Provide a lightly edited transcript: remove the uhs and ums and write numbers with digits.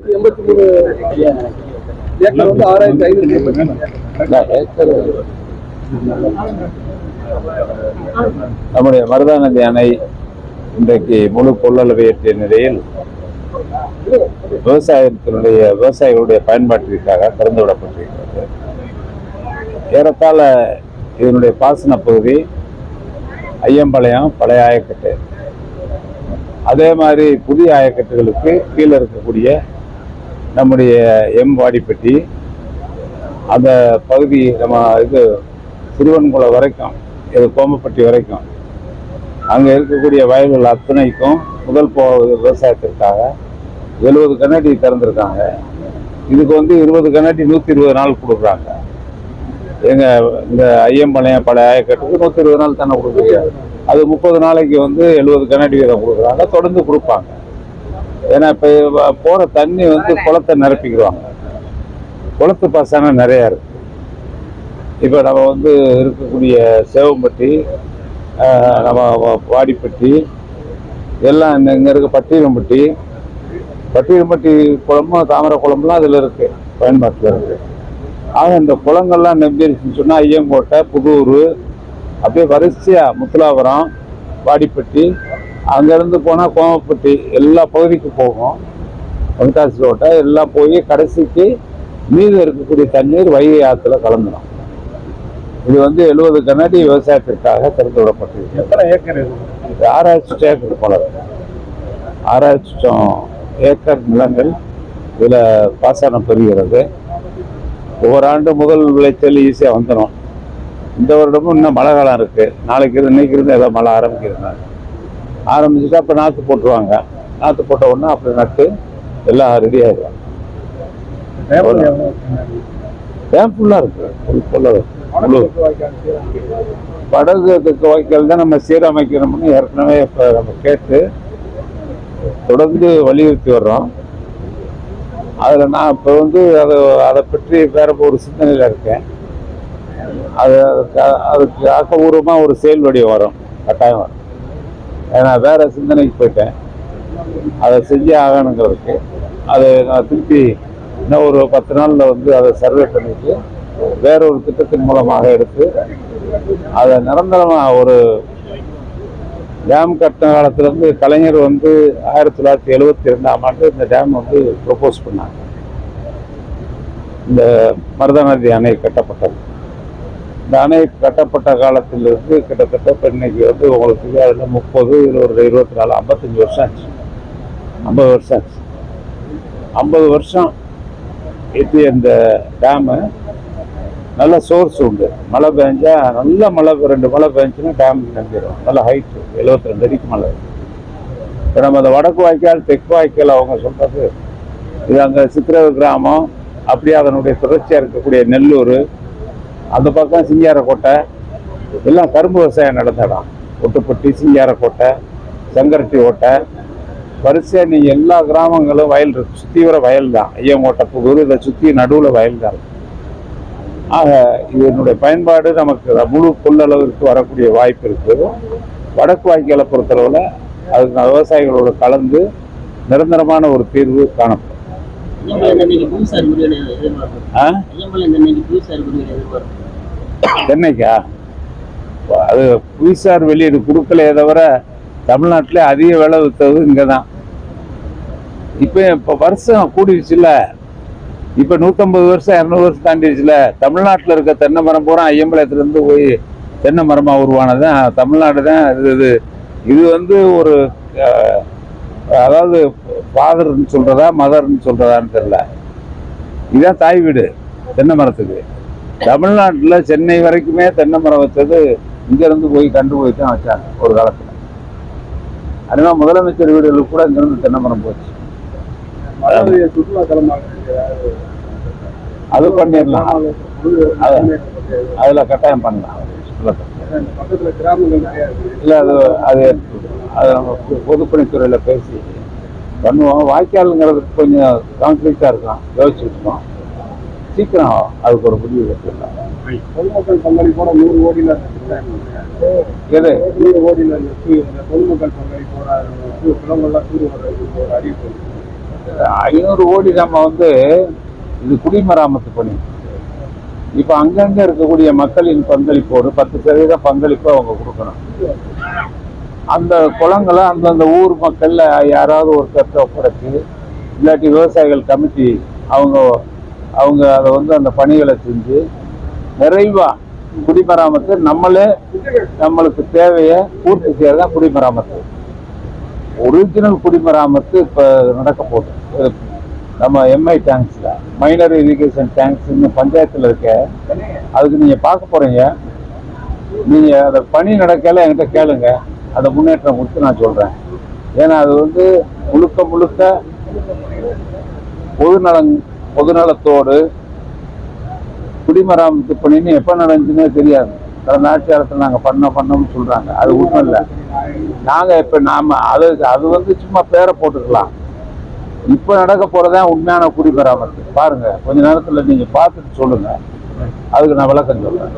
83 acre வந்து 6500 acre. நம்முடைய மருதானதி அணை இன்றைக்கு முழு கொள்ளளவை எட்டிய நிலையில் விவசாயிகளுடைய பயன்பாட்டிற்காக திறந்து விடப்பட்டிருக்கிறது. ஏறத்தாழ இதனுடைய பாசன பகுதி ஐயம்பாளையம், பழைய ஆயக்கட்டு, அதே மாதிரி புதிய ஆயக்கட்டுகளுக்கு கீழே இருக்கக்கூடிய நம்முடைய வாடிப்பட்டி, அந்த பகுதி நம்ம சிறுவன்குளம் வரைக்கும், இது கோமப்பட்டி வரைக்கும் அங்கே இருக்கக்கூடிய வயல்கள் அத்தனைக்கும் முதல் விவசாயத்திற்காக 70 கண்ணாடி திறந்திருக்காங்க. இதுக்கு 20 கண்ணாடி 120 நாள் கொடுக்குறாங்க. இந்த ஐயம்பாளையம் பழைய ஆயக்கட்டுக்கு 120 நாள் தானே கொடுக்குறீங்க. அது 30 நாளைக்கு 70 கண்ணாடி வீதம் கொடுக்குறாங்க. தொடர்ந்து கொடுப்பாங்க. ஏன்னா இப்போ போகிற தண்ணி குளத்தை நிரப்பிக்கிடுவாங்க. குளத்து பாசனம் நிறையா இருக்கு. இப்போ நம்ம இருக்கக்கூடிய சேவம்பட்டி, நம்ம வாடிப்பட்டி எல்லாம் இங்கே இருக்க பட்டியலம்பட்டி குளமும் தாமரை குளம்லாம் அதில் இருக்கு, பயன்பாட்டில் இருக்கு. ஆக இந்த குளங்கள்லாம் நம்பிருச்சுன்னு சொன்னால் ஐயங்கோட்டை, புதூர், அப்படியே வரிசையாக முத்துலாபுரம், வாடிப்பட்டி, அங்கேருந்து போனால் கோமப்பட்டி எல்லா பகுதிக்கு போகும். வனத்தாசி ரோட்டை எல்லாம் போய் கடைசிக்கு மீது இருக்கக்கூடிய தண்ணீர் வைகை ஆற்றுல கலந்துடும். இது 70 கண்ணாடி விவசாயத்திற்காக திறந்து விடப்பட்டிருக்கு. எத்தனை ஏக்கர்? 6000 ஏக்கர் போல. 6000 ஏக்கர் நிலங்கள் இதில் பாசனம் பெறுகிறது. ஒவ்வொரு ஆண்டு முதல் விளைச்சல் ஈஸியாக வந்துடும். இந்த வருடமும் இன்னும் மழை காலம் இருக்குது. இன்னைக்கு இருந்து ஏதோ மழை ஆரம்பிச்சுட்டு அப்போ நாற்று போட்டுருவாங்க. நாற்று போட்ட உடனே அப்படி நட்டு எல்லாம் ரெடி ஆகிடும். டேம் ஃபுல்லாக இருக்குது. படகுக்கு வாய்க்கால் தான் நம்ம சீரமைக்கணும்னு ஏற்கனவே இப்போ நம்ம கேட்டு தொடர்ந்து வலியுறுத்தி வர்றோம். அதில் நான் இப்போ அதை பற்றி வேற ஒரு சிந்தனையில் இருக்கேன். அதுக்கு ஆக்கப்பூர்வமாக ஒரு செயல் வடிவம் வரும், கட்டாயம் வரும். ஏன்னா வேற சிந்தனைக்கு போயிட்டேன். அதை செஞ்சே ஆகணுங்கிறதுக்கு அதை நான் திருப்பி இன்னும் ஒரு 10 நாளில் அதை சர்வே பண்ணிட்டு வேற ஒரு திட்டத்தின் மூலமாக எடுத்து அதை நிரந்தரமாக ஒரு டேம் கட்டின காலத்திலேருந்து கலைஞர் 1972ஆம் ஆண்டு இந்த டேம் ப்ரொபோஸ் பண்ணாங்க. இந்த மருதானதி அணை கட்டப்பட்டது. இந்த அணை கட்டப்பட்ட காலத்திலிருந்து கிட்டத்தட்ட இப்போ இன்னைக்கு உங்களுக்கு அதில் 30, இதில் ஒரு 24, 55 வருஷம் ஆச்சு. 50 வருஷம் ஆச்சு. 50 வருஷம் எட்டி இந்த டேமு நல்ல சோர்ஸ் உண்டு. மழை பெஞ்சா நல்ல மழை, 2 மழை பெஞ்சுன்னா டேம் நம்பிடும். நல்ல ஹைட்டு 72 அடிக்கு மழை. இப்போ நம்ம அந்த வடக்கு வாய்க்கால், தெற்கு வாய்க்கால் அவங்க சொல்றது இது அங்கே சித்திரவு கிராமம், அப்படியே அதனுடைய தொடர்ச்சியாக இருக்கக்கூடிய நெல்லூர், அந்த பக்கம் சிங்காரக்கோட்டை எல்லாம் கரும்பு விவசாயம் நடந்த இடம். ஒட்டுப்பட்டி, சிங்காரக்கோட்டை, செங்கரட்டி ஓட்டை, வரிசையாக நீங்கள் எல்லா கிராமங்களும் வயல் இருக்கு. சுற்றி வர வயல் தான். ஐயங்கோட்டை, புதூர், இதை சுற்றி நடுவில் வயல் தான். ஆக இதனுடைய பயன்பாடு நமக்கு முழு கொள்ளளவிற்கு வரக்கூடிய வாய்ப்பு இருக்குது. வடக்கு வாய்க்காலை பொறுத்தளவில் அதுக்கு விவசாயிகளோடு கலந்து நிரந்தரமான ஒரு தீர்வு காணப்படும். சென்னைக்கா அது புவிசார் வெளியீடு கொடுக்கலையே தவிர தமிழ்நாட்டிலே அதிக விலை விற்றது இங்கே தான். இப்போ வருஷம் கூடிடுச்சுல்ல. இப்போ 150 வருஷம் 200 வருஷம் தாண்டிடுச்சுல. தமிழ்நாட்டில் இருக்க தென்னை மரம் பூரா ஐயம்பாளையத்துலேருந்து போய் தென்னை மரமாக உருவானது தமிழ்நாடு தான். இது ஒரு அதாவது ஃபாதர்ன்னு சொல்கிறதா மதர்ன்னு சொல்கிறதான்னு தெரியல. இதுதான் தாய் வீடு தென்னை மரத்துக்கு. தமிழ்நாட்டில் சென்னை வரைக்குமே தென்னை மரம் வச்சது இங்கேருந்து போய் போய் தான் வச்சாங்க ஒரு காலத்தில். அதனால முதலமைச்சர் வீடுகளுக்கு கூட இங்கேருந்து தென்னை மரம் போச்சு. சுற்றுலா தலமாக அது பண்ணிடலாம். அதில் கட்டாயம் பண்ணலாம். பக்கத்தில் கிராமங்கள் இல்லை, அது நம்ம பொதுப்பணித்துறையில் பேசி பண்ணுவோம். வாய்க்காலுங்கிறதுக்கு கொஞ்சம் கான்ஃபிளிக்டாக இருக்கும், யோசிச்சுருக்கோம். சீக்கிரம் அதுக்கு ஒரு முடிவு கட்டலாம். பொதுமக்கள் பங்களிப்போட 100 கோடியில் எது 100 கோடியில் பொதுமக்கள் பங்களிப்போட குளங்கள்லாம் தூர் வர்றதுக்கு ஒரு அறிவிப்பு. 500 கோடி நம்ம இது குடிமராமத்து பணி. இப்போ அங்கங்க இருக்கக்கூடிய மக்களின் பங்களிப்போடு 10% பங்களிப்பு அவங்க கொடுக்கணும். அந்த குளங்களை அந்தந்த ஊர் மக்கள்ல யாராவது ஒருத்தர்கிட்ட ஒப்படைச்சு, இல்லாட்டி விவசாயிகள் கமிட்டி அவங்க அதை அந்த பணிகளை செஞ்சு நிறைவா குடிமராமத்து நம்மளுக்கு தேவையை பூர்த்தி செய்யறதான் குடிமராமத்து. ஒரிஜினல் குடிமராமத்து இப்ப நடக்க போகுது. நம்ம எம்ஐ டேங்க்ஸ்ல மைனர் இரிகேஷன் டேங்க்ஸ் பஞ்சாயத்துல இருக்க, அதுக்கு நீங்க பார்க்க போறீங்க. நீங்க அதை பணி நடக்கல என்கிட்ட கேளுங்க, அதை முன்னேற்றம் கொடுத்து நான் சொல்றேன். ஏன்னா அது முழுக்க பொதுநலத்தோடு குடிமராமத்து பணின்னு எப்ப நடந்துச்சுன்னே தெரியாது. கடந்த ஆட்சி காலத்தில் நாங்க பண்ணோம்னு சொல்றாங்க. அது உண்மை இல்லை. நாங்க இப்ப அது சும்மா பேரை போட்டுக்கலாம். இப்ப நடக்க போறதான் உண்மையான குடிமராமத்து. பாருங்க, கொஞ்ச நேரத்துல நீங்க பார்த்துட்டு சொல்லுங்க, அதுக்கு நான் விளக்கம் சொல்றேன்.